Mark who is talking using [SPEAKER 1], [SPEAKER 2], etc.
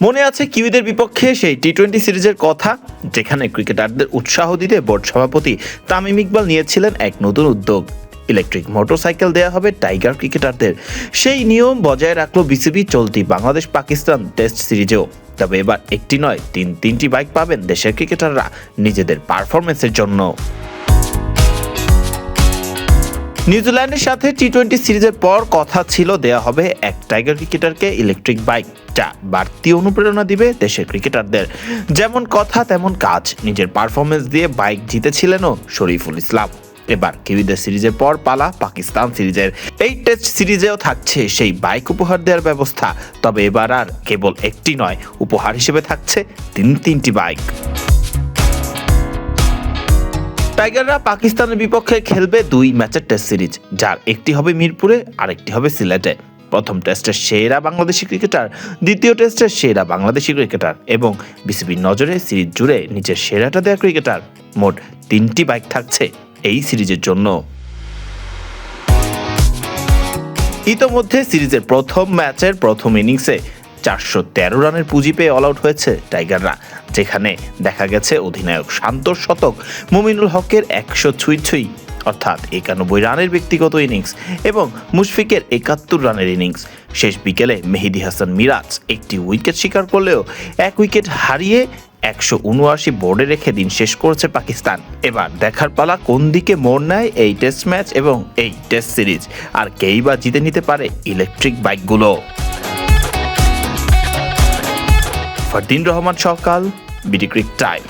[SPEAKER 1] মনে আছে কিউইদের বিপক্ষে সেই টি-20 সিরিজের কথা, যেখানে ক্রিকেটারদের উৎসাহ দিতে বোর্ড সভাপতি তামিম ইকবাল নিয়েছিলেন এক নতুন উদ্যোগ। ইলেকট্রিক মোটরসাইকেল দেয়া হবে টাইগার ক্রিকেটারদের। সেই নিয়ম বজায় রাখলো বিসিবি চলতি বাংলাদেশ পাকিস্তান টেস্ট সিরিজেও। তবে এবার একটি নয়, তিনটি বাইক পাবেন দেশের ক্রিকেটাররা নিজেদের পারফরমেন্সের জন্য। নিউজিল্যান্ডের সাথে টি-20 সিরিজের পর কথা ছিল দেয়া হবে এক টাইগার ক্রিকেটারকে ইলেকট্রিক বাইক, যা বাড়তি অনুপ্রেরণা দিবে দেশের ক্রিকেটারদের। যেমন কথা তেমন কাজ, নিজের পারফরমেন্স দিয়ে বাইক জিতেছিলেনও শরীফুল ইসলাম। এবার কিউইদের সিরিজের পর পালা পাকিস্তান সিরিজের। এই টেস্ট সিরিজেও থাকছে সেই বাইক উপহার দেওয়ার ব্যবস্থা। তবে এবার আর কেবল একটি নয়, উপহার হিসেবে থাকছে তিনটি বাইক। টাইগাররা পাকিস্তানের বিপক্ষে খেলবে 2 ম্যাচের টেস্ট সিরিজ, যার একটি হবে মিরপুরে, আরেকটি হবে সিলেটে। প্রথম টেস্টের সেরা বাংলাদেশি ক্রিকেটার, দ্বিতীয় টেস্টের সেরা বাংলাদেশি ক্রিকেটার এবং বিসিবির নজরে সিরিজ জুড়ে নিজের সেরাটা দেওয়া ক্রিকেটার। মোট 3টি বাইক থাকছে এই সিরিজের জন্য। ইতোমধ্যে সিরিজের প্রথম ম্যাচের প্রথম ইনিংসে 413 রানের পুঁজি পেয়ে অল আউট হয়েছে টাইগাররা, যেখানে দেখা গেছে অধিনায়ক শান্তর শতক, মুমিনুল হকের 100 ছুঁই অর্থাৎ 91 রানের ব্যক্তিগত ইনিংস এবং মুশফিকের 71 রানের ইনিংস। শেষ বিকেলে মেহেদী হাসান মিরাজ একটি উইকেট শিকার করলেও 1 উইকেট হারিয়ে 179 বোর্ডে রেখে দিন শেষ করেছে পাকিস্তান। এবার দেখার পালা কোন দিকে মোড় নেয় এই টেস্ট ম্যাচ এবং এই টেস্ট সিরিজ, আর কেই বা জিতে নিতে পারে ইলেকট্রিক বাইকগুলো। ফারদিন রহমান সকাল, বিডি ক্রিক টাইম।